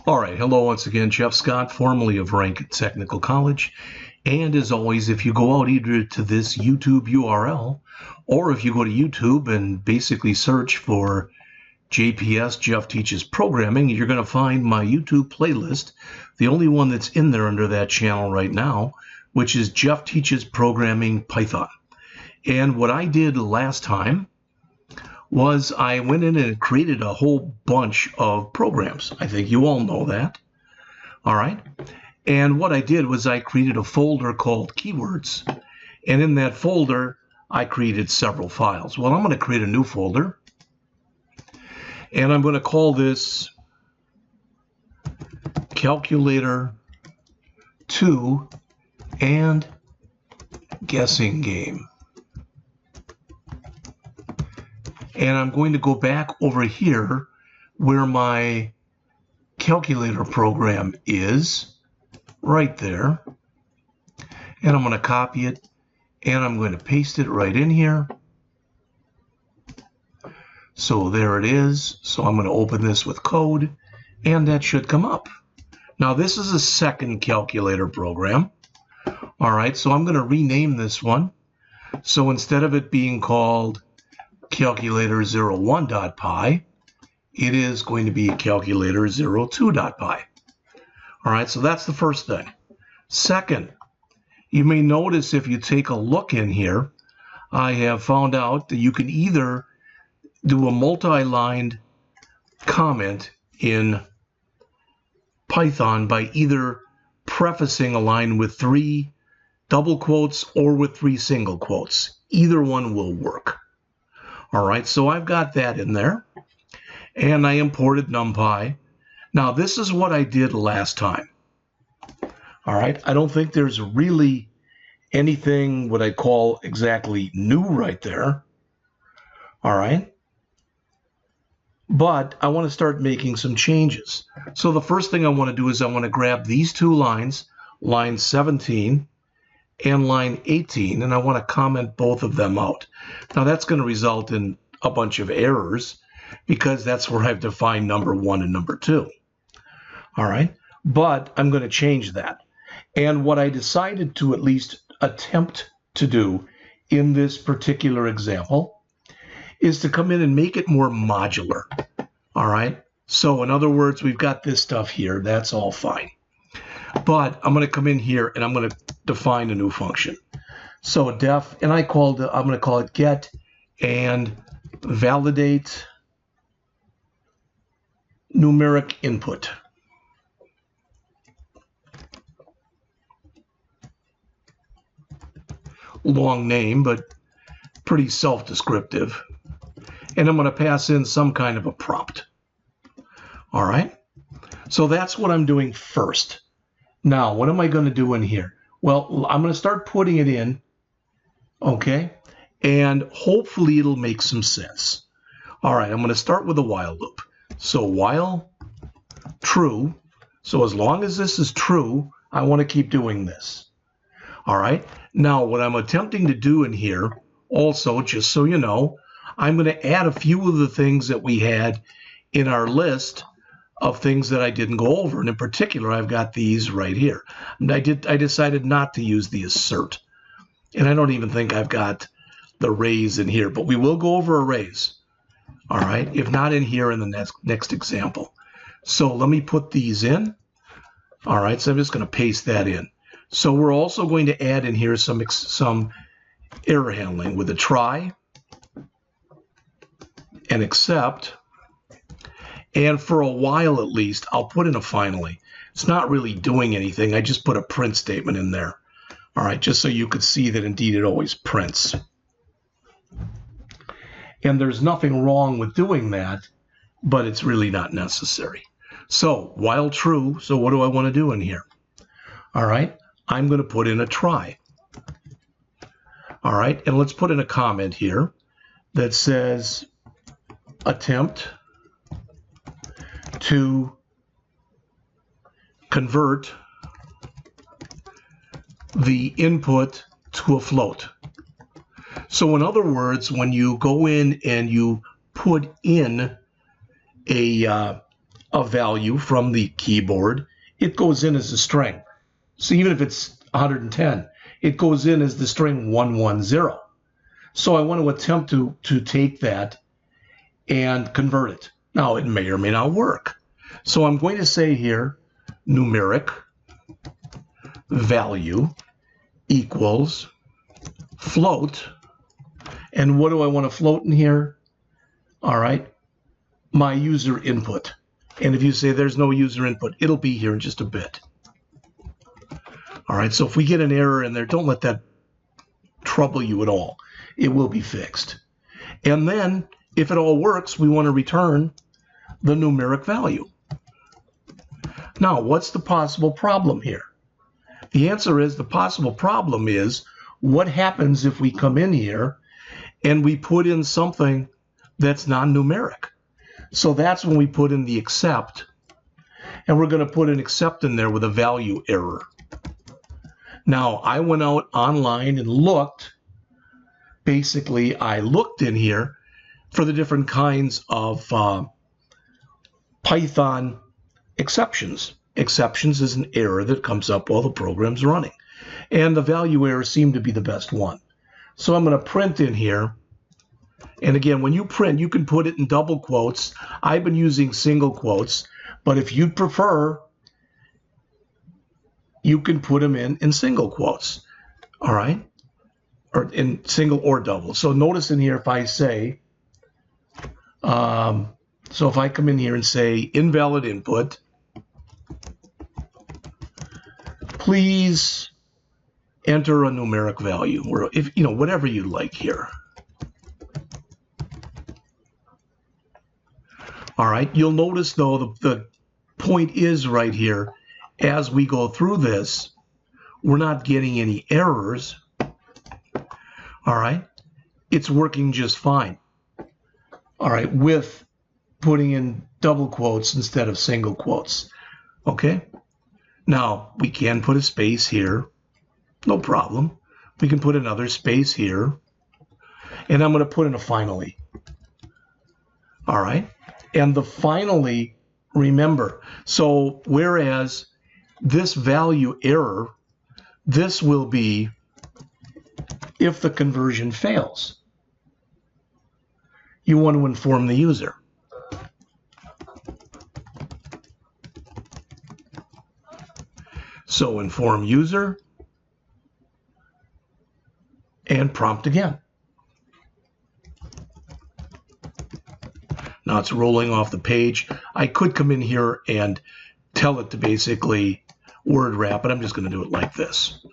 All right, hello once again, Jeff Scott, formerly of Rankin Technical College. And as always, if you go out either to this YouTube URL, or if you go to YouTube and basically search for JPS, Jeff Teaches Programming, you're going to find my YouTube playlist, the only one that's in there under that channel right now, which is Jeff Teaches Programming Python. And what I did last time was I went in and created a whole bunch of programs. I think you all know that. All right. And what I did was I created a folder called keywords. And in that folder, I created several files. Well, I'm going to create a new folder. And I'm going to call this Calculator 2 and Guessing Game. And I'm going to go back over here where my calculator program is, right there. And I'm going to copy it, and I'm going to paste it right in here. So there it is. So I'm going to open this with code, and that should come up. Now this is a second calculator program. All right, so I'm going to rename this one. So instead of it being called calculator01.py, it is going to be calculator02.py. All right, so that's the first thing. Second, you may notice if you take a look in here, I have found out that you can either do a multi-lined comment in Python by either prefacing a line with 3 double quotes or with 3 single quotes. Either one will work. All right, so I've got that in there, and I imported NumPy. Now, this is what I did last time. All right, I don't think there's really anything what I call exactly new right there. All right, but I want to start making some changes. So the first thing I want to do is I want to grab these two lines, line 17 and line 18, and I want to comment both of them out. Now that's going to result in a bunch of errors because that's where I've defined number 1 and number 2. All right, but I'm going to change that. And what I decided to at least attempt to do in this particular example is to come in and make it more modular. All right, so in other words, we've got this stuff here. That's all fine. But I'm going to come in here and I'm going to define a new function. So def, and I'm going to call it get and validate numeric input. Long name, but pretty self-descriptive. And I'm going to pass in some kind of a prompt. All right, so that's what I'm doing first. Now, what am I going to do in here? Well, I'm going to start putting it in, okay, and hopefully it'll make some sense. All right, I'm going to start with a while loop. So while true, so as long as this is true, I want to keep doing this. All right, now what I'm attempting to do in here, also, just so you know, I'm going to add a few of the things that we had in our list of things that I didn't go over. And in particular, I've got these right here. And I decided not to use the assert. And I don't even think I've got the raise in here, but we will go over arrays. All right, if not in here in the next example. So let me put these in. All right, so I'm just going to paste that in. So we're also going to add in here some error handling with a try, and except. And for a while, at least, I'll put in a finally. It's not really doing anything. I just put a print statement in there. All right, just so you could see that indeed it always prints. And there's nothing wrong with doing that, but it's really not necessary. So while true, so what do I want to do in here? All right, I'm going to put in a try. All right, and let's put in a comment here that says attempt to convert the input to a float. So in other words, when you go in and you put in a a value from the keyboard, it goes in as a string. So even if it's 110, it goes in as the string 110. So I want to attempt to take that and convert it. Now, it may or may not work. So I'm going to say here, numeric value equals float. And what do I want to float in here? All right, my user input. And if you say there's no user input, it'll be here in just a bit. All right, so if we get an error in there, don't let that trouble you at all. It will be fixed. And then, if it all works, we want to return the numeric value. Now, what's the possible problem here? The answer is, the possible problem is, what happens if we come in here and we put in something that's non-numeric? So that's when we put in the except, and we're going to put an except in there with a value error. Now, I went out online and looked. Basically, I looked in here for the different kinds of Python exceptions. Exceptions is an error that comes up while the program's running. And the value error seemed to be the best one. So I'm going to print in here. And again, when you print, you can put it in double quotes. I've been using single quotes. But if you'd prefer, you can put them in single quotes. All right? Or in single or double. So notice in here if I say, so if I come in here and say invalid input, please enter a numeric value, or if whatever you like here. All right, you'll notice though the point is right here, as we go through this, we're not getting any errors. All right, it's working just fine. All right, with putting in double quotes instead of single quotes. Okay, now we can put a space here, no problem. We can put another space here, and I'm going to put in a finally. All right, and the finally, remember, so whereas this value error, this will be if the conversion fails. You want to inform the user. So inform user and prompt again. Now it's rolling off the page. I could come in here and tell it to basically word wrap, but I'm just going to do it like this.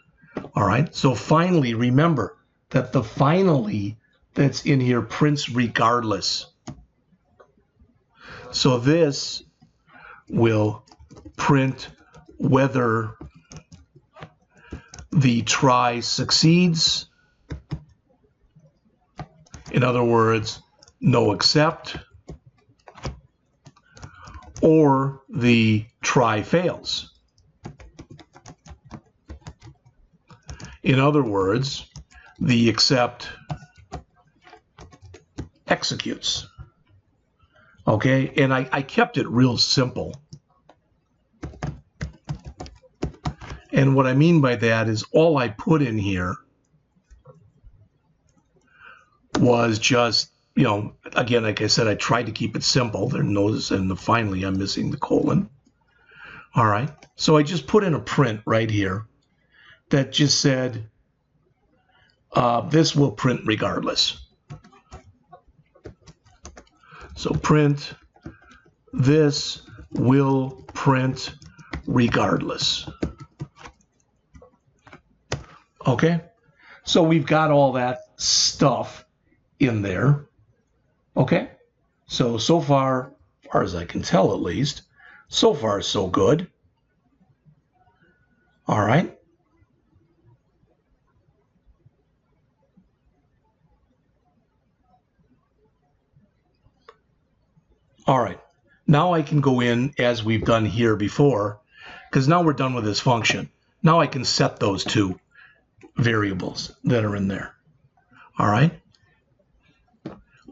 All right, so finally, remember that the finally that's in here prints regardless. So this will print whether the try succeeds. In other words, no except, or the try fails. In other words, the except executes. Okay, and I kept it real simple. And what I mean by that is all I put in here was just, again, like I said, I tried to keep it simple. There, notice, and finally I'm missing the colon. All right, so I just put in a print right here that just said, this will print regardless. So print, this will print regardless. Okay, so we've got all that stuff in there. Okay, so far as I can tell at least, so far so good. All right. All right, now I can go in as we've done here before, because now we're done with this function. Now I can set those two variables that are in there. All right.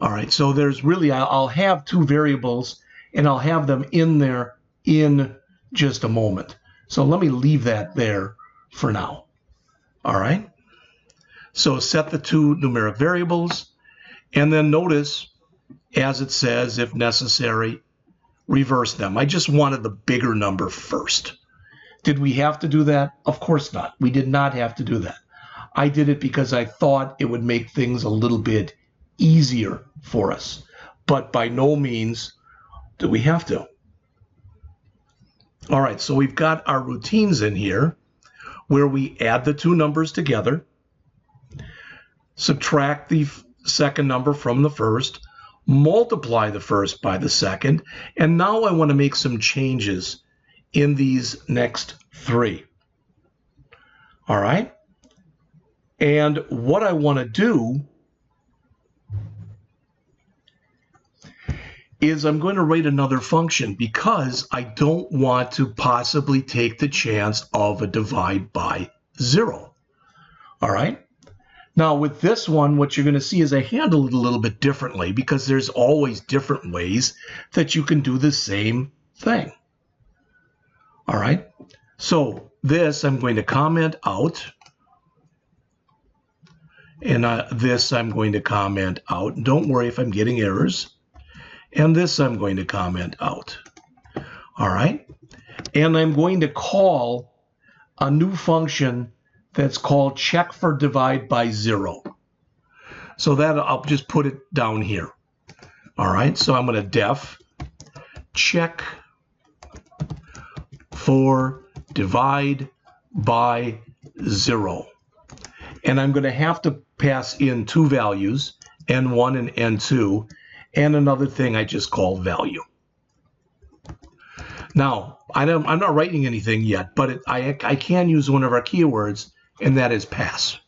All right, so there's really, I'll have two variables and I'll have them in there in just a moment. So let me leave that there for now. All right. So set the two numeric variables, and then notice, as it says, if necessary, reverse them. I just wanted the bigger number first. Did we have to do that? Of course not. We did not have to do that. I did it because I thought it would make things a little bit easier for us. But by no means do we have to. All right, so we've got our routines in here where we add the two numbers together, subtract the second number from the first, multiply the first by the second, and now I want to make some changes in these next three. All right? And what I want to do is I'm going to write another function because I don't want to possibly take the chance of a divide by 0. All right? Now, with this one, what you're going to see is I handle it a little bit differently because there's always different ways that you can do the same thing. All right? So this I'm going to comment out. And this I'm going to comment out. Don't worry if I'm getting errors. And this I'm going to comment out. All right? And I'm going to call a new function that's called check for divide by 0. So that I'll just put it down here. All right? So I'm going to def check for divide by 0. And I'm going to have to pass in two values, n1 and n2, and another thing I just called value. Now, I'm not writing anything yet, but I can use one of our keywords, and that is pass.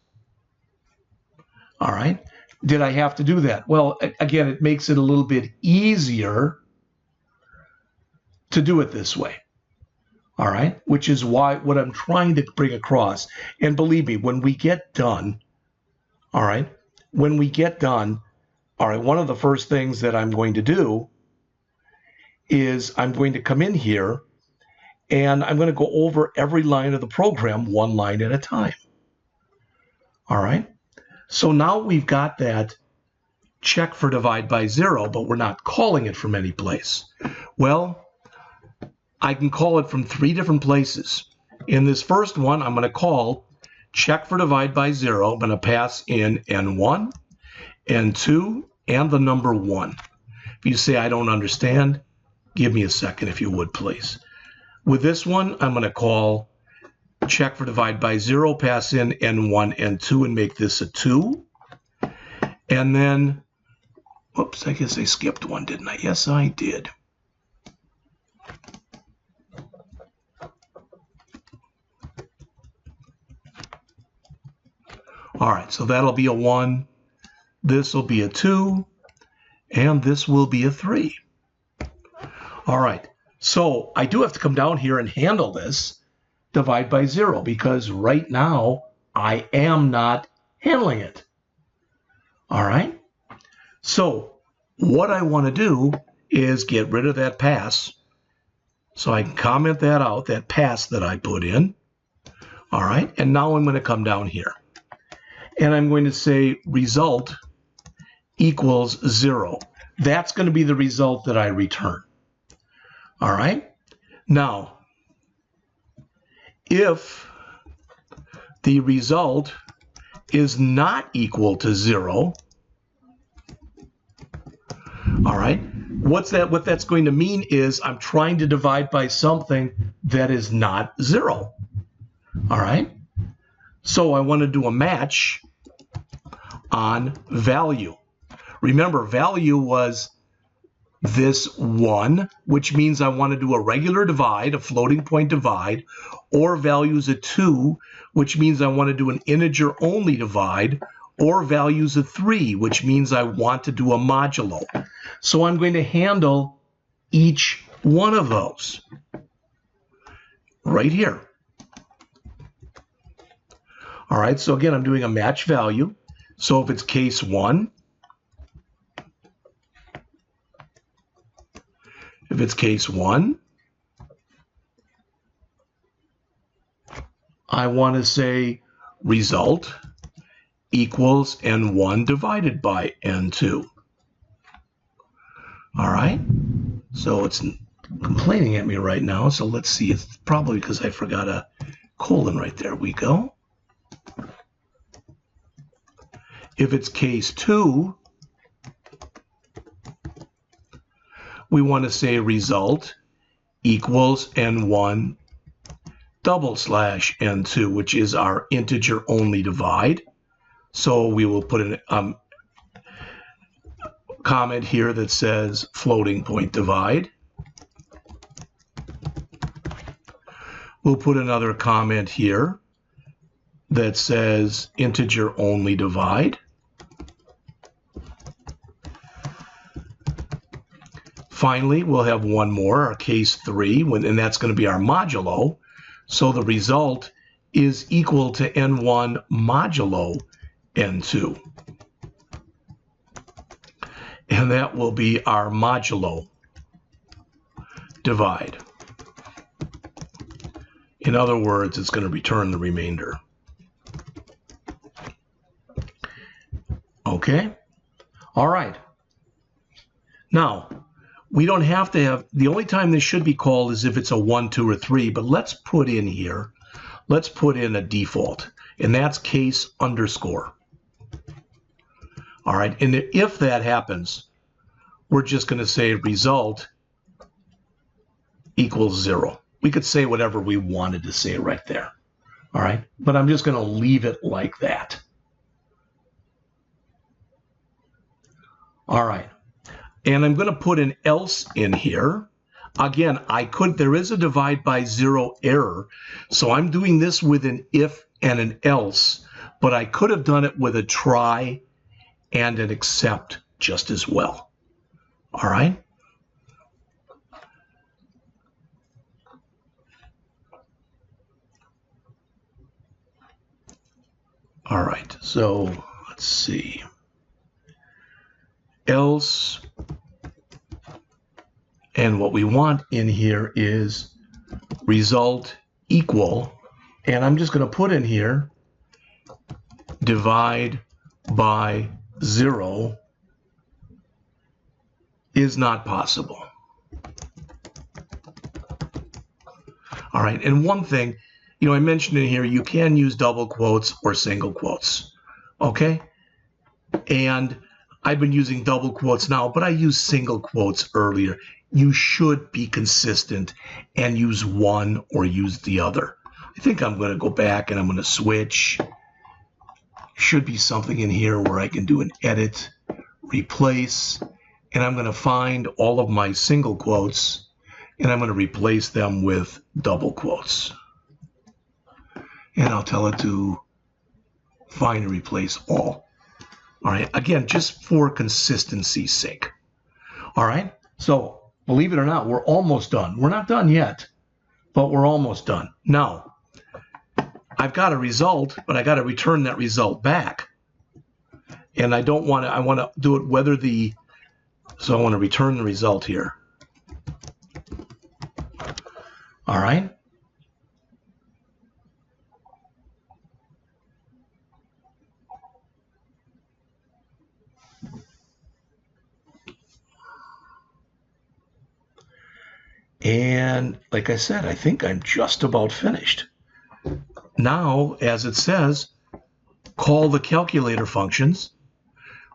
All right? Did I have to do that? Well, again, it makes it a little bit easier to do it this way. All right? Which is what I'm trying to bring across. And believe me, when we get done, all right, when we get done, all right, one of the first things that I'm going to do is I'm going to come in here and I'm going to go over every line of the program one line at a time. All right? So now we've got that check for divide by 0, but we're not calling it from any place. Well, I can call it from 3 different places. In this first one, I'm going to call check for divide by 0. I'm going to pass in n1, n2, and the number 1. If you say I don't understand, give me a second if you would, please. With this one, I'm going to call check for divide by 0, pass in n1, n2, and make this a 2. And then, oops, I guess I skipped one, didn't I? Yes, I did. All right, so that'll be a 1. This will be a 2. And this will be a 3. All right, so I do have to come down here and handle this divide by 0 because right now I am not handling it. All right, so what I want to do is get rid of that pass. So I can comment that out, that pass that I put in. All right, and now I'm going to come down here. And I'm going to say result equals 0. That's going to be the result that I return. All right? Now, if the result is not equal to 0, all right, what that's going to mean is I'm trying to divide by something that is not 0. All right? So I want to do a match on value. Remember, value was this 1, which means I want to do a regular divide, a floating point divide, or value is a 2, which means I want to do an integer-only divide, or value is a 3, which means I want to do a modulo. So I'm going to handle each one of those right here. All right, so again, I'm doing a match value. So if it's case 1, If it's case 1, I want to say result equals N1 divided by N2. All right, so it's complaining at me right now, so let's see. It's probably because I forgot a colon right there. We go. If it's case 2, we want to say result equals N1 double slash N2, which is our integer only divide. So we will put an comment here that says floating point divide. We'll put another comment here that says integer only divide. Finally, we'll have one more, our case 3, and that's going to be our modulo. So the result is equal to N1 modulo N2. And that will be our modulo divide. In other words, it's going to return the remainder. Okay? All right. Now, we don't have to have, the only time this should be called is if it's a 1, 2, or 3, but let's put in here, let's put in a default, and that's case underscore. All right, and if that happens, we're just going to say result equals 0. We could say whatever we wanted to say right there. All right, but I'm just going to leave it like that. All right. And I'm going to put an else in here. Again, there is a divide by 0 error. So I'm doing this with an if and an else, but I could have done it with a try and an except just as well. All right. All right. So let's see. Else. And what we want in here is result equal, and I'm just going to put in here divide by 0 is not possible. All right, and one thing, I mentioned in here, you can use double quotes or single quotes, okay? And I've been using double quotes now, but I used single quotes earlier. You should be consistent and use one or use the other. I think I'm going to go back and I'm going to switch. Should be something in here where I can do an edit, replace, and I'm going to find all of my single quotes and I'm going to replace them with double quotes. And I'll tell it to find and replace all. All right, again, just for consistency's sake. All right, so believe it or not, we're almost done. We're not done yet, but we're almost done. Now, I've got a result, but I got to return that result back. And I don't want to, I want to do it whether the, so I want to return the result here. All right. And like I said, I think I'm just about finished. Now, as it says, call the calculator functions.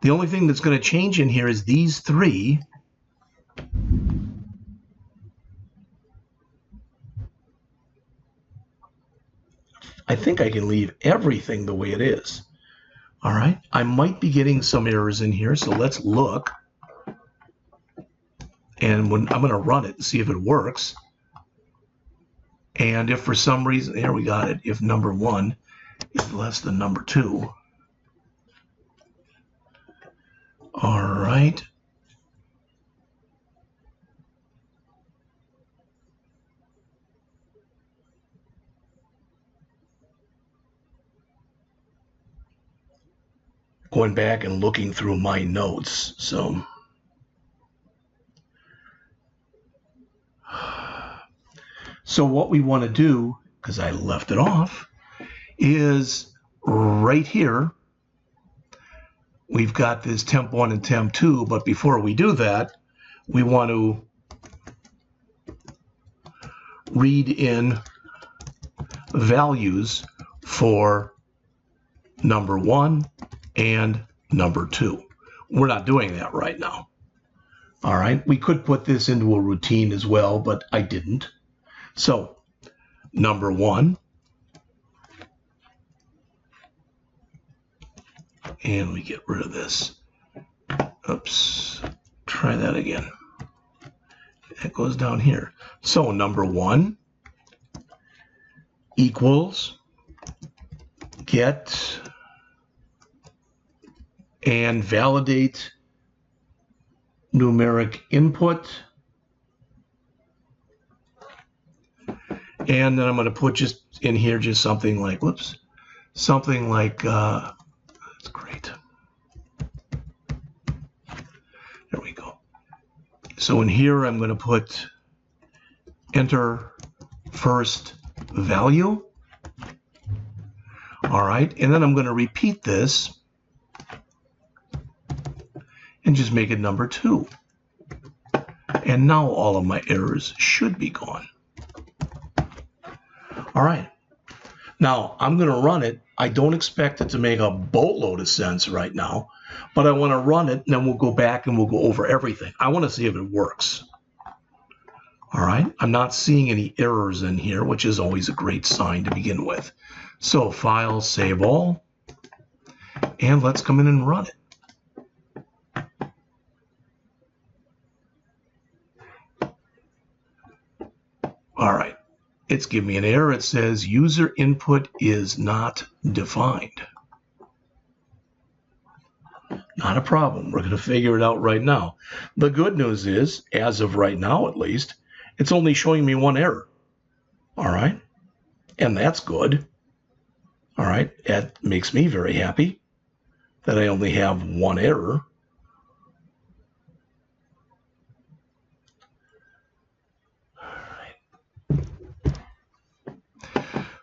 The only thing that's going to change in here is these 3. I think I can leave everything the way it is. All right. I might be getting some errors in here, so let's look. And I'm going to run it and see if it works. And if for some reason, there we got it, if number 1 is less than number 2. All right. Going back and looking through my notes. So So what we want to do, because I left it off, is right here, we've got this temp1 and temp2, but before we do that, we want to read in values for number 1 and number 2. We're not doing that right now. All right, we could put this into a routine as well, but I didn't. So number 1, and we get rid of this. Oops, try that again. That goes down here. So number 1 equals get and validate numeric input. And then I'm going to put just in here just something like, whoops, something like, that's great. There we go. So in here, I'm going to put enter first value. All right. And then I'm going to repeat this and just make it number 2. And now all of my errors should be gone. All right. Now I'm going to run it. I don't expect it to make a boatload of sense right now, but I want to run it and then we'll go back and we'll go over everything. I want to see if it works. All right. I'm not seeing any errors in here, which is always a great sign to begin with. So File, Save All, and let's come in and run it. All right, it's giving me an error. It says user input is not defined. Not a problem. We're going to figure it out right now. The good news is, as of right now at least, it's only showing me one error. All right, and that's good. All right, that makes me very happy that I only have one error.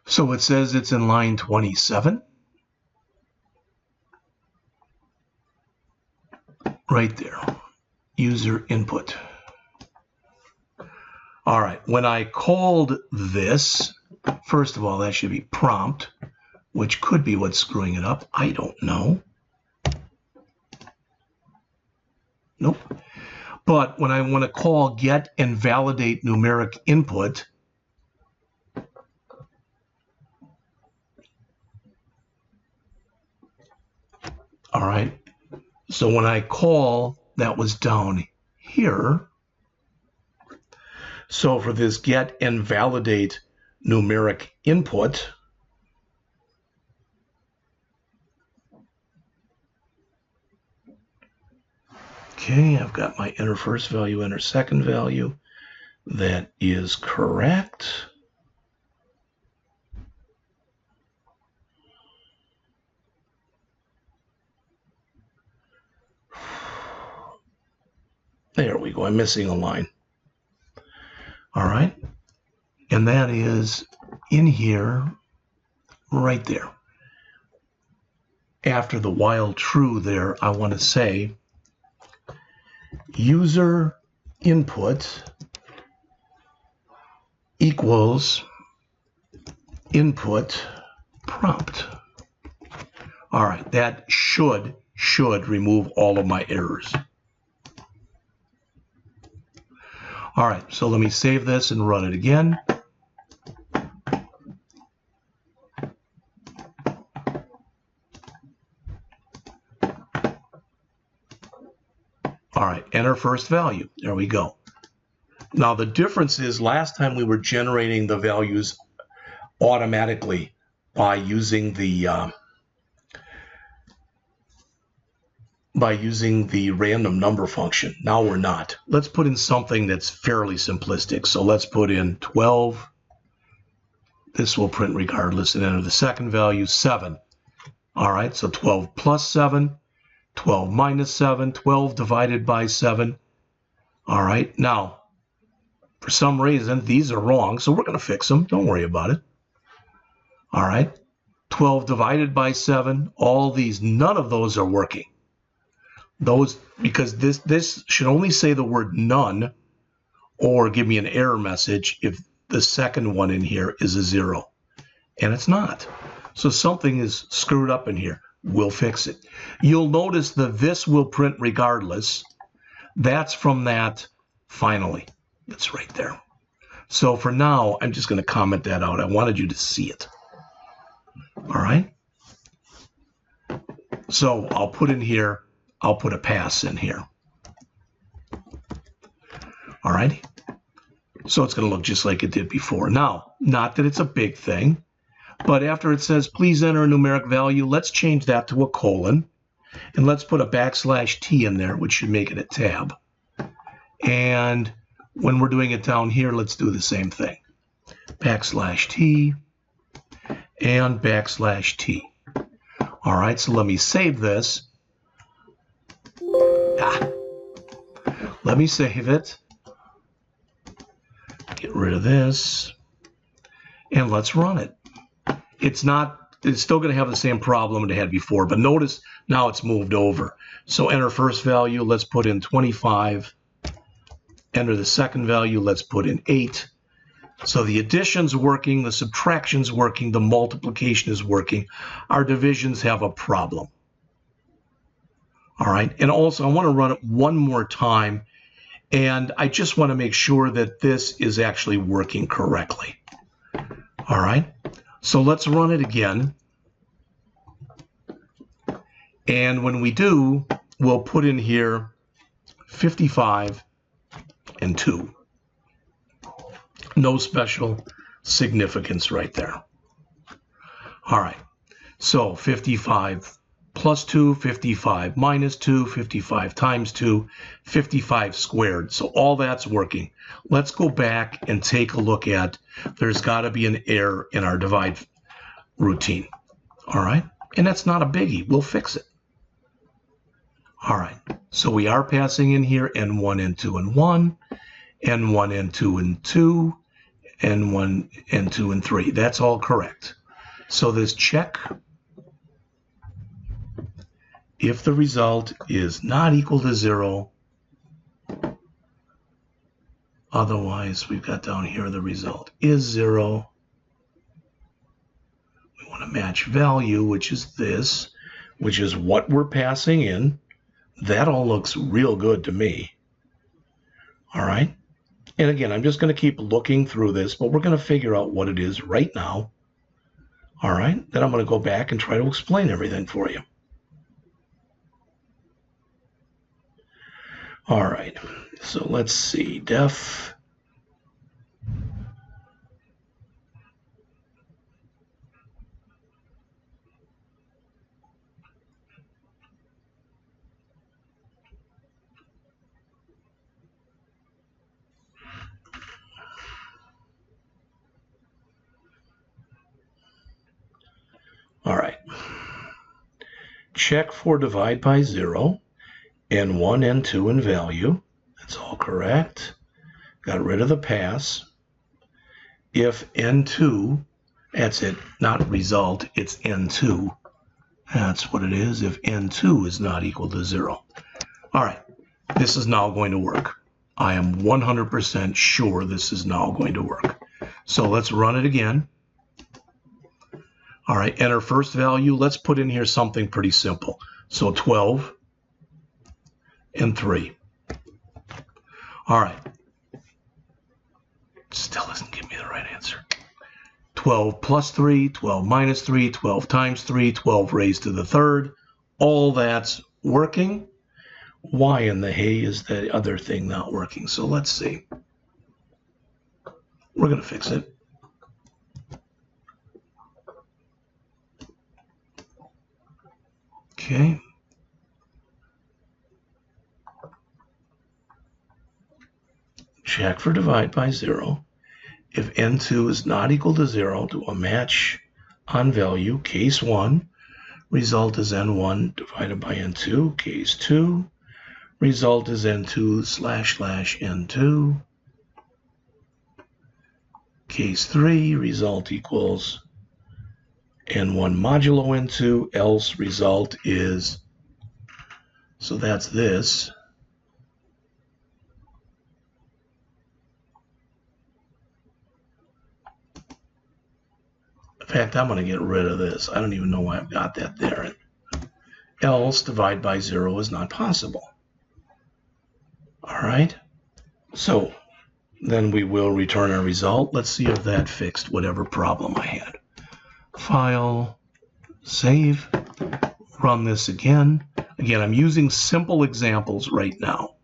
So it says it's in line 27. Right there, user input. All right, when I called this, first of all, that should be prompt, which could be what's screwing it up. I don't know. Nope. But when I want to call get and validate numeric input, all right, so when I call, that was down here. So for this get and validate numeric input, okay, I've got my enter first value, enter second value. That is correct. There we go. I'm missing a line. All right. And that is in here, right there. After the while true there, I want to say user input equals input prompt. All right. That should remove all of my errors. All right, so let me save this and run it again. All right, enter first value. There we go. Now the difference is last time we were generating the values automatically by using the random number function. Now we're not. Let's put in something that's fairly simplistic. So let's put in 12. This will print regardless and enter the second value, 7. All right, so 12 plus 7, 12 minus 7, 12 divided by 7. All right, now For some reason, these are wrong, so we're going to fix them. Don't worry about it. All right. 12 divided by 7, all these, none of those are working. Those, because this should only say the word none or give me an error message if the second one in here is a 0. And it's not. So something is screwed up in here. We'll fix it. You'll notice that this will print regardless. That's from that finally. It's right there. So for now, I'm just going to comment that out. I wanted you to see it. All right. So I'll put in here, I'll put a pass in here. All right. So it's going to look just like it did before. Now, not that it's a big thing, but after it says, please enter a numeric value, let's change that to a colon. And let's put a \t in there, which should make it a tab. And when we're doing it down here, let's do the same thing. \t and \t. All right, so let me save this. Let me save it. Get rid of this. And let's run it. It's still going to have the same problem it had before, but notice now it's moved over. So enter first value, let's put in 25. Enter the second value, let's put in 8. So the addition's working, the subtraction's working, the multiplication is working. Our divisions have a problem. All right, and also I want to run it one more time, and I just want to make sure that this is actually working correctly. All right, so let's run it again. And when we do, we'll put in here 55 and 2. No special significance right there. All right, so 55 plus 2, 55 minus 2, 55 times 2, 55 squared. So all that's working. Let's go back and take a look at, there's got to be an error in our divide routine. All right, and that's not a biggie. We'll fix it. All right, so we are passing in here N1, N2, and 1, N1, N2, and 2, N1, N2, and 3. That's all correct. So this check if the result is not equal to 0. Otherwise, we've got down here the result is 0. We want to match value, which is this, which is what we're passing in. That all looks real good to me. All right. And again, I'm just going to keep looking through this, but we're going to figure out what it is right now. All right. Then I'm going to go back and try to explain everything for you. All right. So let's see. Def. All right. Check for divide by 0. N1, N2 in value. That's all correct. Got rid of the pass. If N2, that's it, not result, it's N2. That's what it is if N2 is not equal to 0. All right, this is now going to work. I am 100% sure this is now going to work. So let's run it again. All right, enter first value. Let's put in here something pretty simple. So 12 and 3. All right. Still doesn't give me the right answer. 12 plus 3, 12 minus 3, 12 times 3, 12 raised to the third. All that's working. Why in the hay is the other thing not working? So let's see. We're going to fix it. Okay. Check for divide by 0. If N2 is not equal to 0, do a match on value. Case 1, result is N1 divided by N2. Case 2, result is N2 // N2. case 3, result equals n1 modulo n2, else result is, so that's this. In fact, I'm going to get rid of this. I don't even know why I've got that there. Else divide by 0 is not possible. All right. So then we will return our result. Let's see if that fixed whatever problem I had. File, save, run this again. Again, I'm using simple examples right now.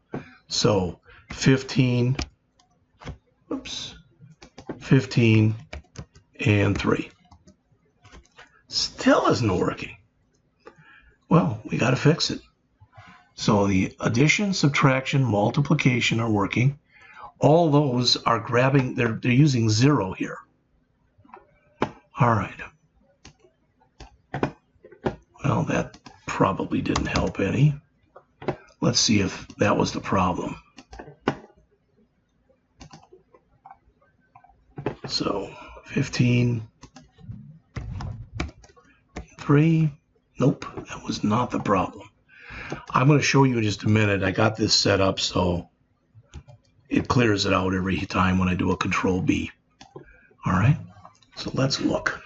So 15, oops, 15 and 3. Still isn't working. Well, we got to fix it. So the addition, subtraction, multiplication are working. All those are grabbing, they're using 0 here. All right. Well, that probably didn't help any. Let's see if that was the problem. So 15, 3, nope, that was not the problem. I'm going to show you in just a minute. I got this set up so it clears it out every time when I do a Control B. All right, so let's look.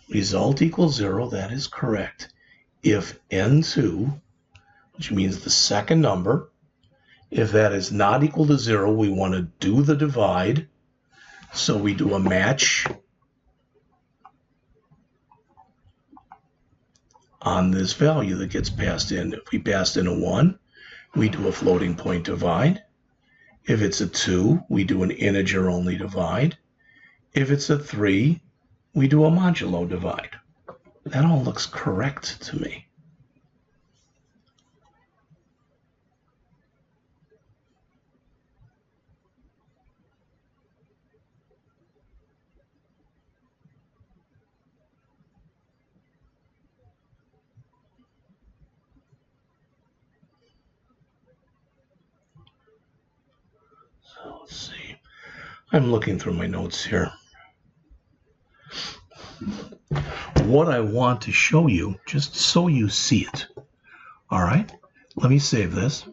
Result equals 0, that is correct. If n2, which means the second number, if that is not equal to 0, we want to do the divide. So we do a match on this value that gets passed in. If we passed in a 1, we do a floating point divide. If it's a 2, we do an integer only divide. If it's a 3, we do a modulo divide. That all looks correct to me. So let's see. I'm looking through my notes here. What I want to show you, just so you see it. All right, let me save this.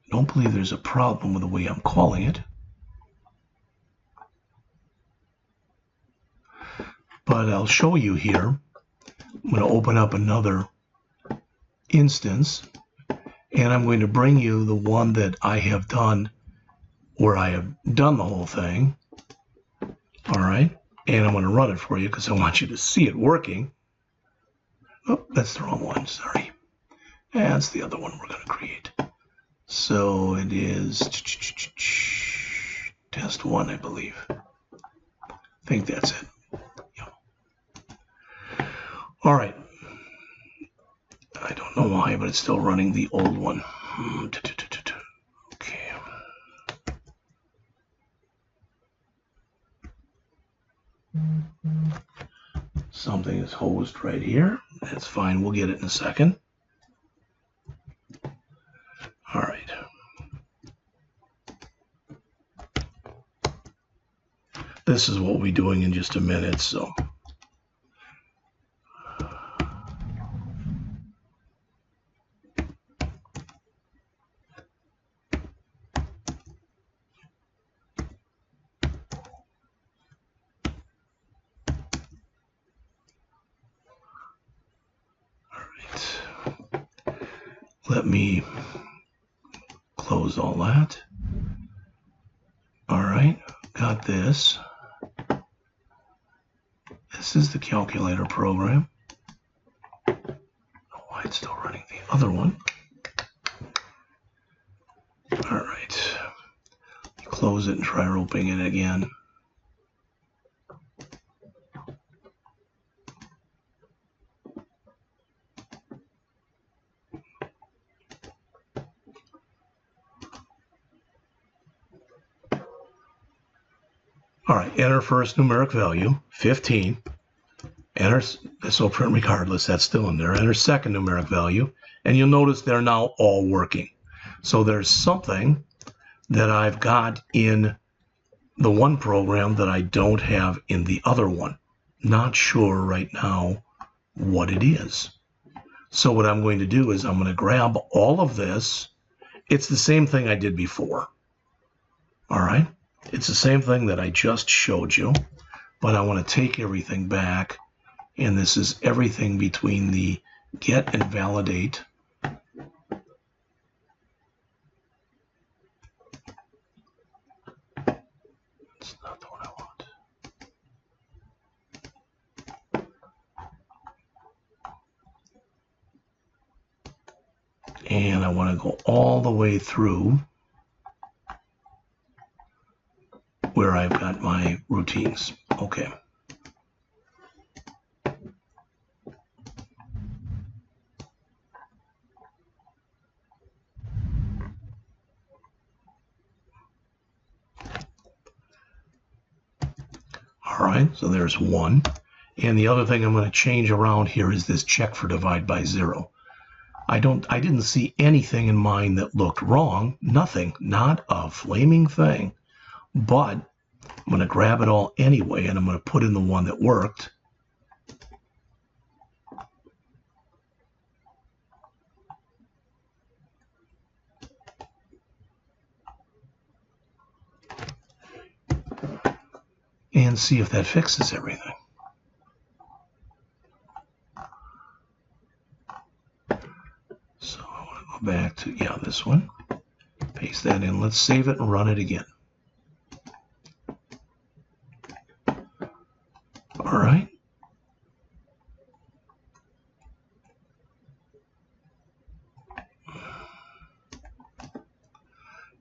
Don't believe there's a problem with the way I'm calling it. But I'll show you here. I'm going to open up another instance, and I'm going to bring you the one that I have done where I have done the whole thing. All right, and I'm going to run it for you because I want you to see it working. Oh, that's the wrong one, sorry. That's the other one we're going to create. So it is test 1, I believe. I think that's it. Yeah. All right. I don't know why, but it's still running the old one. Okay. Something is hosed right here. That's fine. We'll get it in a second. All right. This is what we'll be doing in just a minute, so. Let me close all that. All right, got this. This is the calculator program. Oh, why it's still running the other one. All right, close it and try opening it again. All right, enter first numeric value, 15. Enter, this will print regardless, that's still in there. Enter second numeric value, and you'll notice they're now all working. So there's something that I've got in the one program that I don't have in the other one. Not sure right now what it is. So what I'm going to do is I'm going to grab all of this. It's the same thing I did before. All right. It's the same thing that I just showed you, but I want to take everything back. And this is everything between the get and validate. That's not the one I want. And I want to go all the way through where I've got my routines. Okay. All right, so there's one. And the other thing I'm going to change around here is this check for divide by 0. I didn't see anything in mine that looked wrong. Nothing, not a flaming thing. But I'm going to grab it all anyway, and I'm going to put in the one that worked. And see if that fixes everything. So I want to go back to, yeah, this one. Paste that in. Let's save it and run it again. All right.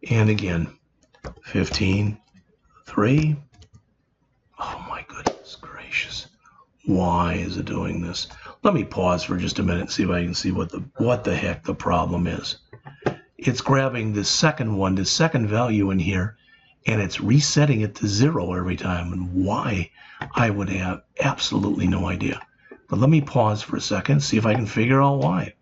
And again, 15, 3. Oh my goodness gracious. Why is it doing this? Let me pause for just a minute and see if I can see what the heck the problem is. It's grabbing the second one, the second value in here, and it's resetting it to 0 every time. And why, I would have absolutely no idea. But let me pause for a second, see if I can figure out why.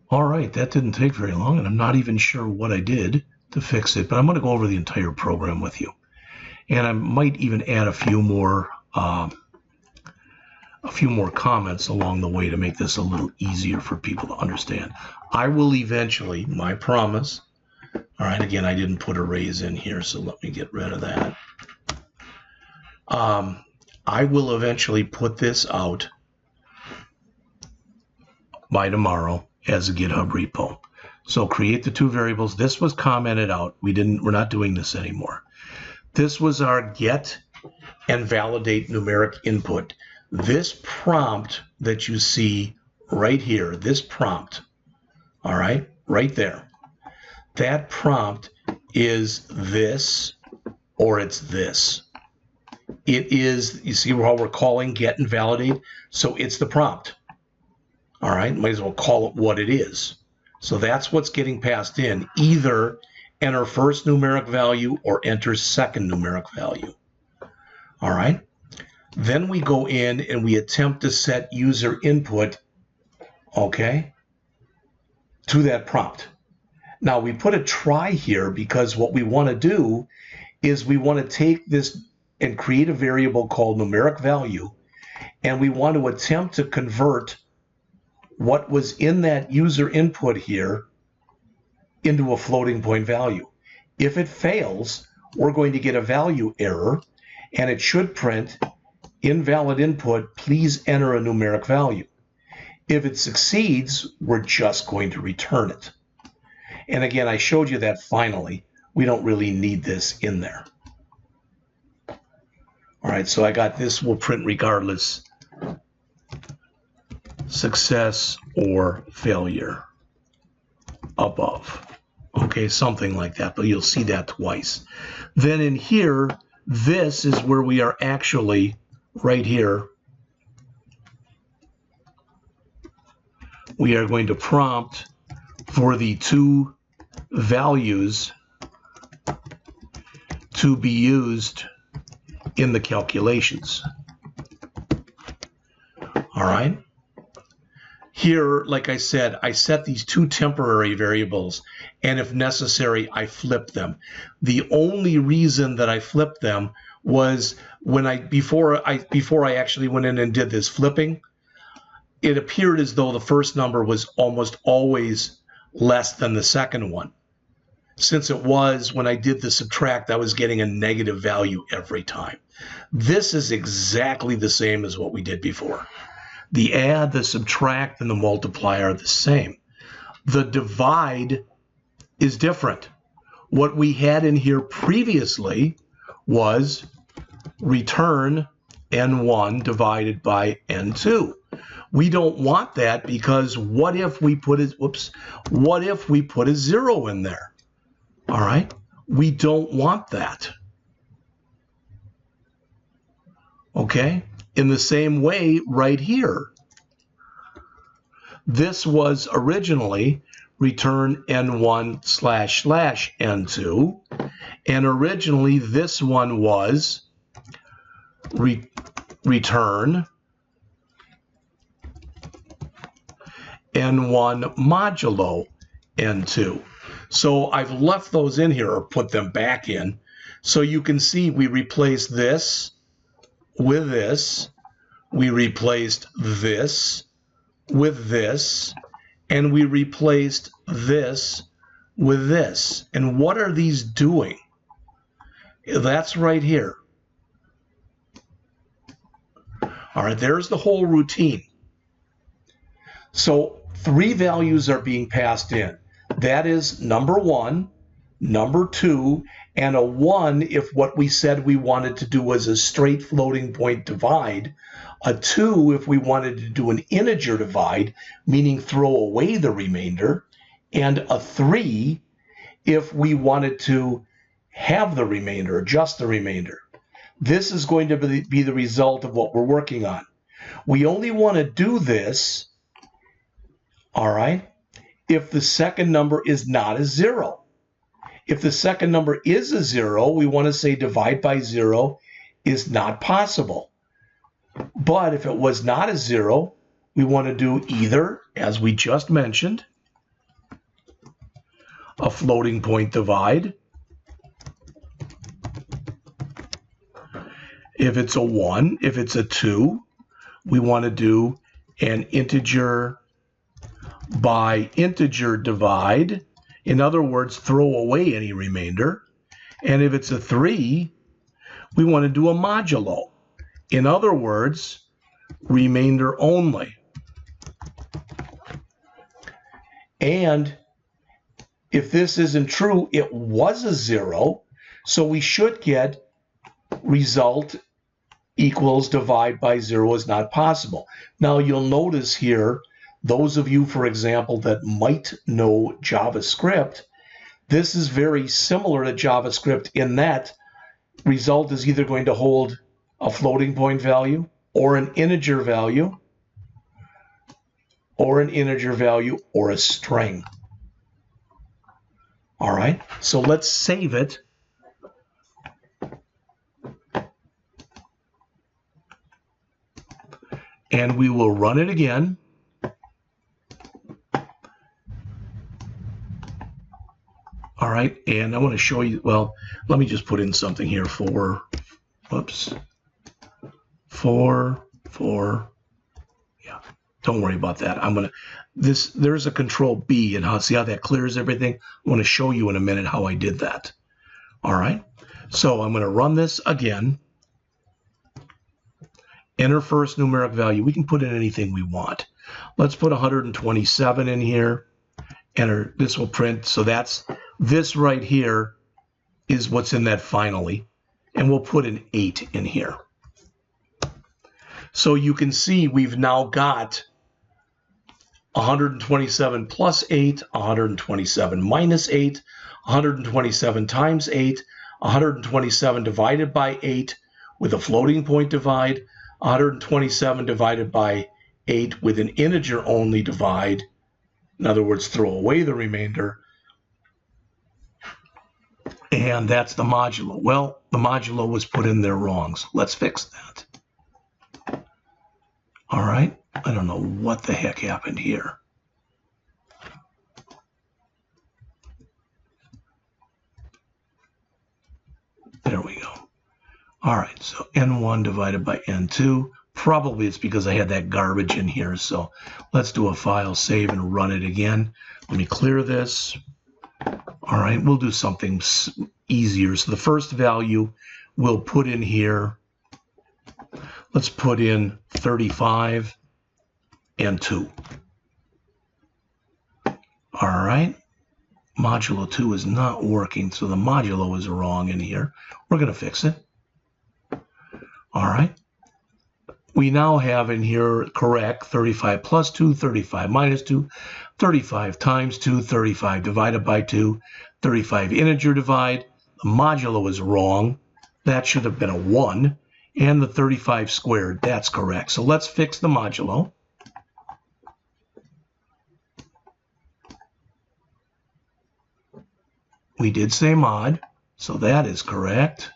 All right, that didn't take very long, and I'm not even sure what I did to fix it, but I'm going to go over the entire program with you. And I might even add a few more comments along the way to make this a little easier for people to understand. I will eventually, my promise. All right, again, I didn't put arrays in here, so let me get rid of that. I will eventually put this out by tomorrow as a GitHub repo. So create the 2 variables. This was commented out. We're not doing this anymore. This was our get and validate numeric input. This prompt that you see right here, this prompt, all right, right there, that prompt is this or it's this. It is, you see how we're calling get and validate? So it's the prompt. All right, might as well call it what it is. So that's what's getting passed in. Either enter first numeric value or enter second numeric value. All right. Then we go in and we attempt to set user input, okay, to that prompt. Now we put a try here because what we want to do is we want to take this and create a variable called numeric value, and we want to attempt to convert what was in that user input here into a floating point value. If it fails, we're going to get a value error, and it should print invalid input, please enter a numeric value. If it succeeds, we're just going to return it. And again, I showed you that finally. We don't really need this in there. All right, so I got this will print regardless, success or failure above. Okay, something like that, but you'll see that twice. Then in here, this is where we are actually right here. We are going to prompt for the 2 values to be used in the calculations. All right. Here, like I said, I set these two temporary variables, and if necessary, I flip them. The only reason that I flipped them was when before I actually went in and did this flipping, it appeared as though the first number was almost always less than the second one. Since it was, when I did the subtract, I was getting a negative value every time. This is exactly the same as what we did before. The add, the subtract, and the multiply are the same. The divide is different. What we had in here previously was return n1 divided by n2. We don't want that because what if we put a 0 in there? All right? We don't want that. Okay? In the same way, right here, this was originally return n1 / n2, and originally this one was return n1 modulo n2. So I've left those in here or put them back in. So you can see we replaced this with this, we replaced this with this, and we replaced this with this. And what are these doing? That's right here. All right, there's the whole routine. So 3 values are being passed in. That is number 1, number 2, and a 1 if what we said we wanted to do was a straight floating point divide, a 2 if we wanted to do an integer divide, meaning throw away the remainder, and a 3 if we wanted to have the remainder, adjust the remainder. This is going to be the result of what we're working on. We only want to do this, all right, if the second number is not a 0. If the second number is a 0, we want to say divide by 0 is not possible. But if it was not a 0, we want to do either, as we just mentioned, a floating point divide. If it's a 1, if it's a 2, we want to do an integer by integer divide. In other words, throw away any remainder. And if it's a 3, we want to do a modulo. In other words, remainder only. And if this isn't true, it was a 0, so we should get result equals divide by 0 is not possible. Now you'll notice here, those of you, for example, that might know JavaScript, this is very similar to JavaScript in that result is either going to hold a floating point value or an integer value or a string. All right, so let's save it. And we will run it again. All right, and I want to show you, well, let me just put in something here for, yeah, don't worry about that. I'm going to, there's a control B, and see how that clears everything? I want to show you in a minute how I did that. All right, so I'm going to run this again. Enter first numeric value. We can put in anything we want. Let's put 127 in here. Enter, this will print. So that's, this right here is what's in that finally. And we'll put an 8 in here. So you can see we've now got 127 plus 8, 127 minus 8, 127 times 8, 127 divided by 8 with a floating point divide, 127 divided by 8 with an integer only divide. In other words, throw away the remainder. And that's the modulo. Well, the modulo was put in there wrong, so let's fix that. All right, I don't know what the heck happened here. There we go. All right, so N1 divided by N2. Probably it's because I had that garbage in here. So let's do a file save and run it again. Let me clear this. All right, we'll do something easier. So the first value we'll put in here. Let's put in 35 and 2. All right. Modulo 2 is not working, so the modulo is wrong in here. We're going to fix it. All right. We now have in here correct 35 plus 2, 35 minus 2, 35 times 2, 35 divided by 2, 35 integer divide. The modulo is wrong. That should have been a 1. And the 35 squared, that's correct. So let's fix the modulo. We did say mod, so that is correct.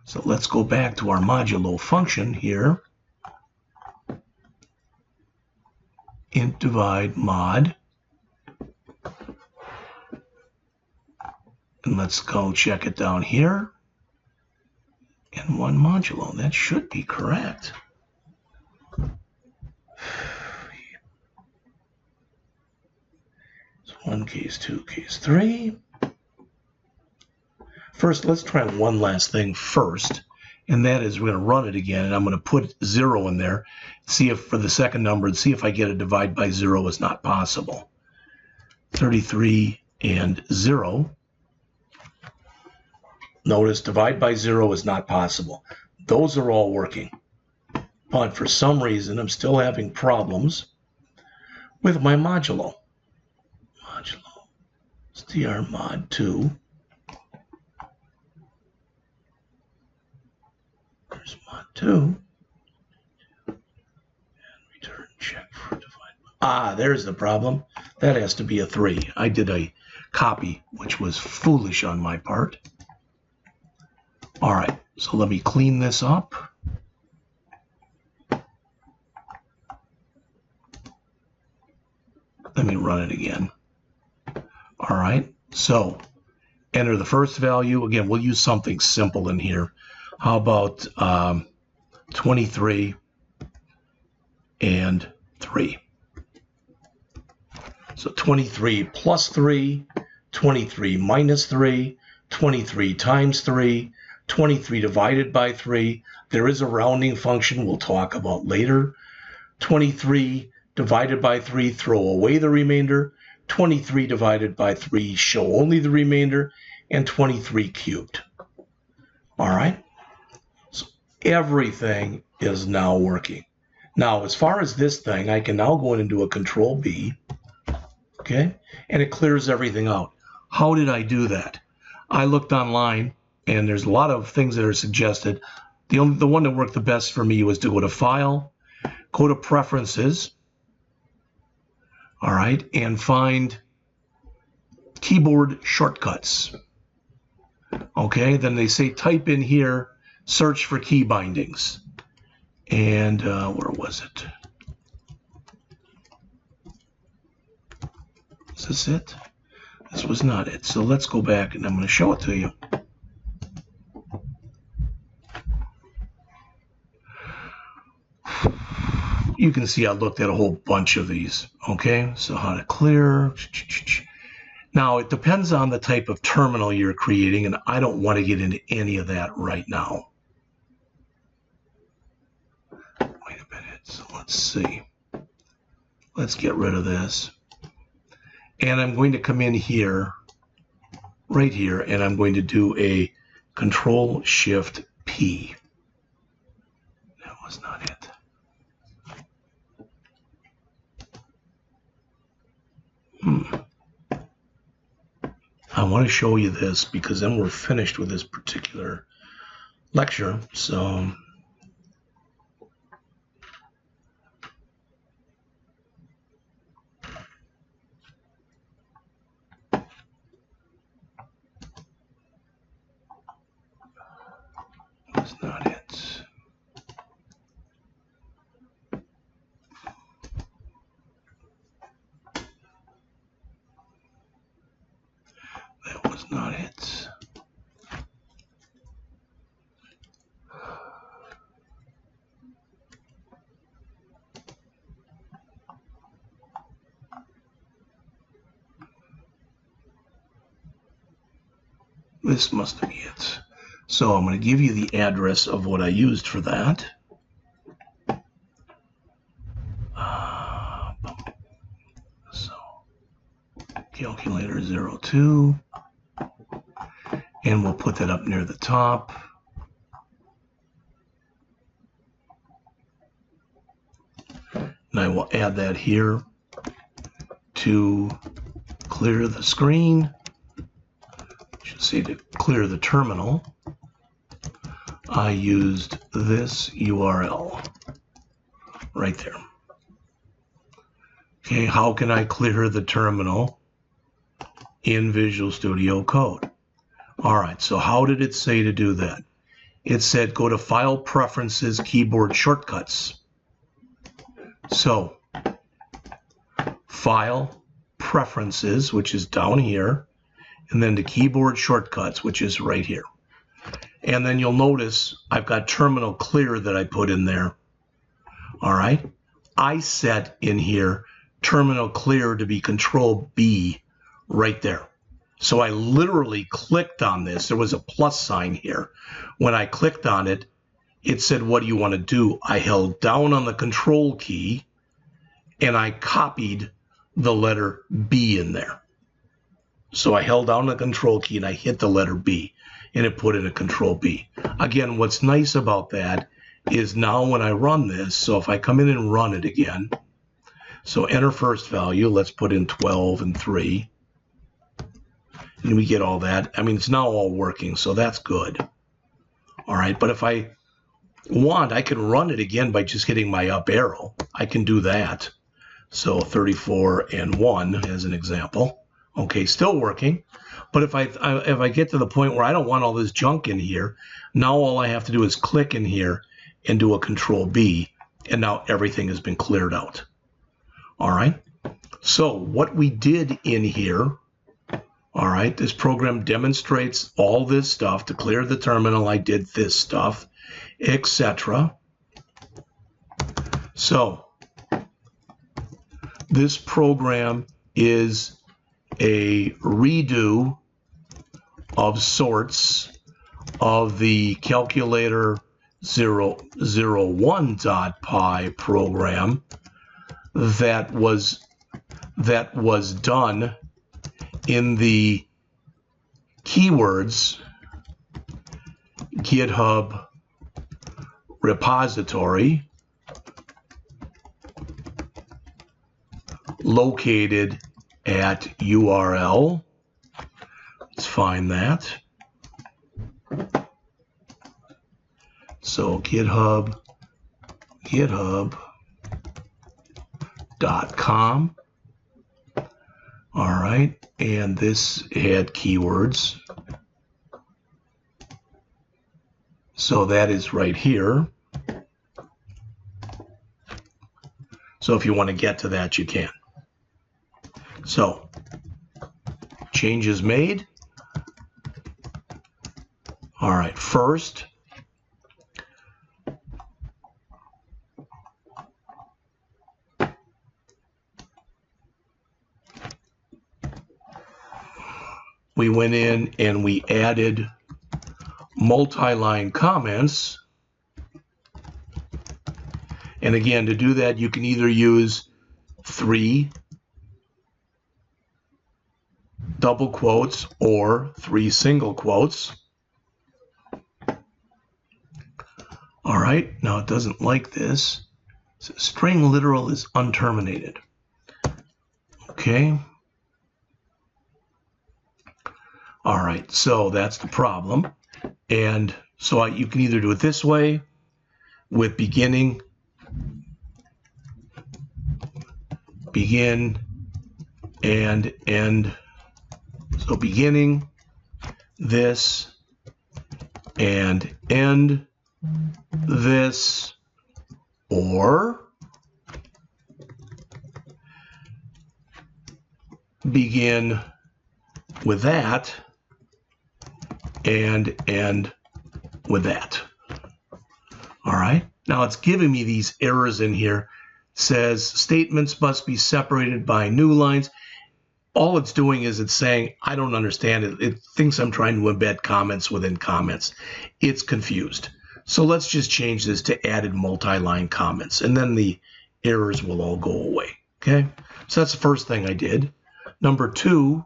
So let's go back to our modulo function here. Int divide mod. And let's go check it down here. N1 modulo, that should be correct. So 1 case 2 case 3. First, let's try one last thing first, and that is we're going to run it again, and I'm going to put 0 in there, see if for the second number, and see if I get a divide by 0 is not possible. 33 and 0. Notice divide by 0 is not possible. Those are all working. But for some reason, I'm still having problems with my modulo. Modulo. str mod 2. There's mod 2. And return check for divide. Ah, there's the problem. That has to be a 3. I did a copy, which was foolish on my part. All right, so let me clean this up. Let me run it again. All right, so enter the first value. Again, we'll use something simple in here. How about 23 and 3? So 23 plus 3, 23 minus 3, 23 times 3, 23 divided by 3. There is a rounding function we'll talk about later. 23 divided by 3, throw away the remainder. 23 divided by 3, show only the remainder. And 23 cubed. All right? So everything is now working. Now, as far as this thing, I can now go in and do a Control B. Okay? And it clears everything out. How did I do that? I looked online, and there's a lot of things that are suggested. The one that worked the best for me was to go to File, go to Preferences, all right, and find Keyboard Shortcuts. Okay, then they say type in here, search for key bindings. And where was it? Is this it? This was not it. So let's go back and I'm going to show it to you. You can see I looked at a whole bunch of these. Okay, so how to clear. Now, it depends on the type of terminal you're creating, and I don't want to get into any of that right now. Wait a minute. So let's see. Let's get rid of this. And I'm going to come in here, right here, and I'm going to do a Control-Shift-P. That was not it. I want to show you this because then we're finished with this particular lecture. So that's not it. This must be it. So I'm going to give you the address of what I used for that. So calculator 02. And we'll put that up near the top. And I will add that here to clear the screen. Should say to clear the terminal. I used this URL right there. Okay, how can I clear the terminal in Visual Studio Code? All right, so how did it say to do that? It said go to File Preferences, Keyboard Shortcuts. So, File Preferences, which is down here, and then to Keyboard Shortcuts, which is right here. And then you'll notice I've got Terminal Clear that I put in there. All right, I set in here Terminal Clear to be Control B right there. So I literally clicked on this. There was a plus sign here. When I clicked on it, it said, what do you want to do? I held down on the Control key and I copied the letter B in there. So I held down the Control key and I hit the letter B and it put in a Control B. Again, what's nice about that is now when I run this, so if I come in and run it again, so enter first value, let's put in 12 and 3. And we get all that. I mean, it's now all working, so that's good. All right, but if I want, I can run it again by just hitting my up arrow. I can do that. So 34 and 1 as an example. Okay, still working. But if I get to the point where I don't want all this junk in here, now all I have to do is click in here and do a Control B, and now everything has been cleared out. All right, so what we did in here, all right, this program demonstrates all this stuff. To clear the terminal, I did this stuff, etc. So this program is a redo of sorts of the calculator 001.py program that was done in the keywords GitHub repository located at URL. Let's find that. So github.com. All right, and this had keywords. So that is right here. So if you want to get to that, you can. So changes made. All right, first, we went in and we added multi-line comments. And again, to do that, you can either use 3 double quotes or 3 single quotes. All right, now it doesn't like this. So string literal is unterminated. Okay. All right, so that's the problem. And so you can either do it this way with begin, and end. So beginning this and end this, or begin with that and end with that. All right, now it's giving me these errors in here. It says statements must be separated by new lines. all it's doing is it's saying, I don't understand it. It thinks I'm trying to embed comments within comments. It's confused. So let's just change this to added multi-line comments, and then the errors will all go away. Okay, so that's the first thing I did. Number 2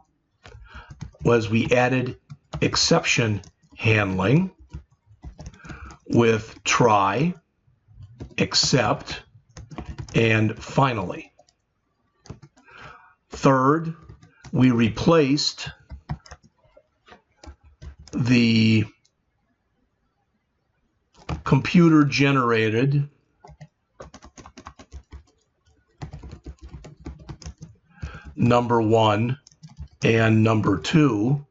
was we added exception handling with try, except, and finally. Third, we replaced the computer-generated number 1 and number 2.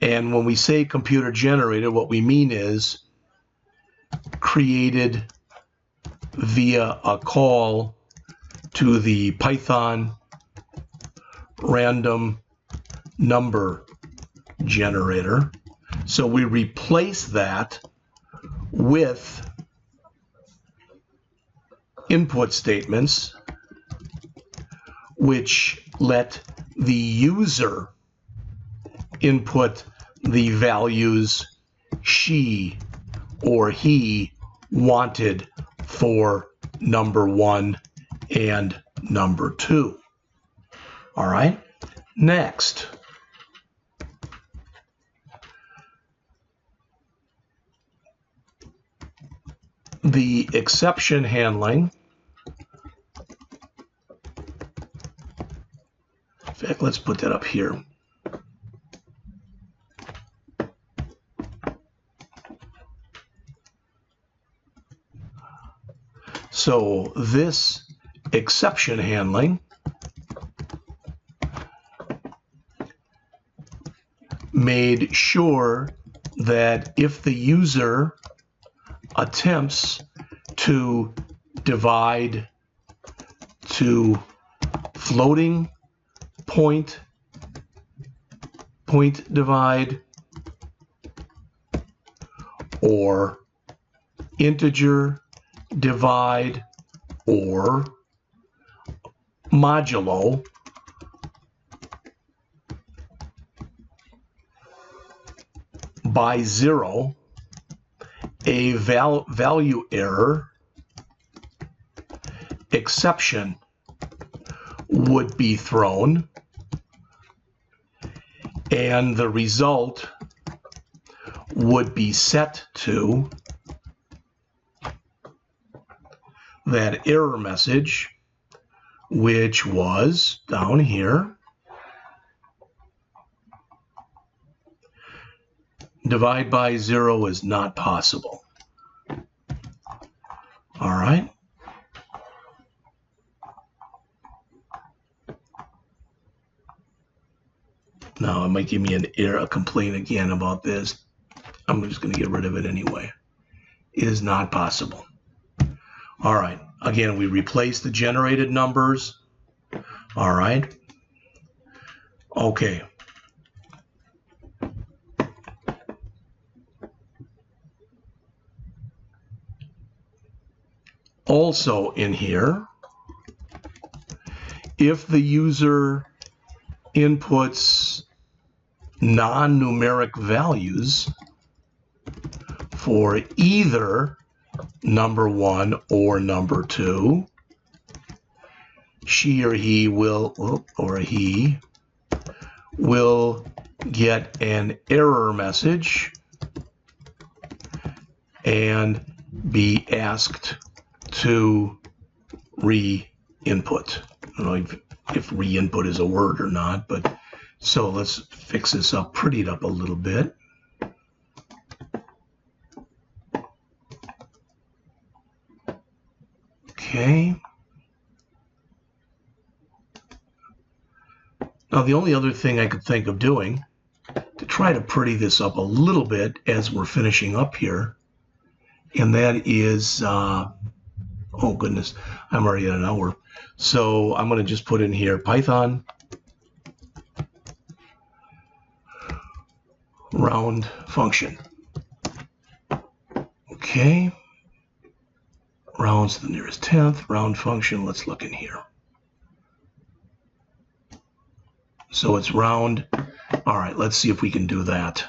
And when we say computer-generated, what we mean is created via a call to the Python random number generator. So we replace that with input statements which let the user input the values she or he wanted for number 1 and number 2. All right, next. The exception handling. In fact, let's put that up here. So this exception handling made sure that if the user attempts to divide to floating point divide or integer divide or modulo, by 0, a value error exception would be thrown, and the result would be set to that error message, which was down here. Divide by 0 is not possible. All right. Now it might give me an error, a complaint again about this. I'm just going to get rid of it anyway. Is not possible. All right. Again, we replace the generated numbers. All right. Okay. Also in here, if the user inputs non-numeric values for either number 1 or number 2, she or he will, get an error message and be asked to re-input. I don't know if re-input is a word or not, but so let's fix this up, pretty it up a little bit. Okay. Now the only other thing I could think of doing to try to pretty this up a little bit as we're finishing up here, and that is, oh goodness, I'm already at an hour. So I'm going to just put in here Python round function. Okay. Rounds to the nearest tenth, round function. Let's look in here. So it's round. All right, let's see if we can do that.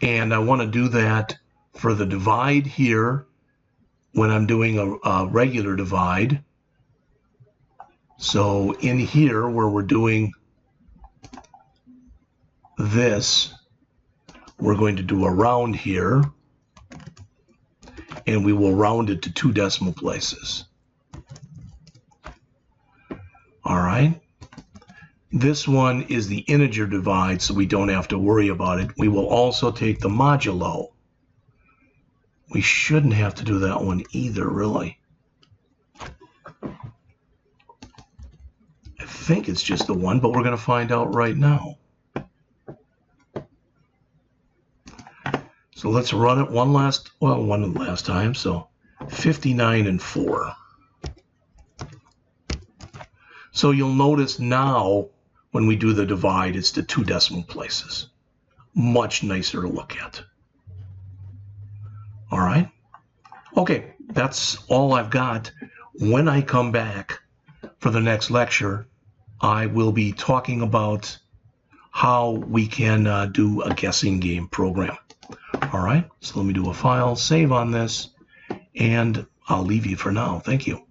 And I want to do that for the divide here when I'm doing a regular divide. So in here where we're doing this, we're going to do a round here, and we will round it to 2 decimal places. All right. This one is the integer divide, so we don't have to worry about it. We will also take the modulo. We shouldn't have to do that one either, really. I think it's just the one, but we're going to find out right now. So let's run it one last time. So 59 and 4. So you'll notice now when we do the divide, it's the 2 decimal places. Much nicer to look at. All right. Okay, that's all I've got. When I come back for the next lecture, I will be talking about how we can do a guessing game program. All right, so let me do a file, save on this, and I'll leave you for now. Thank you.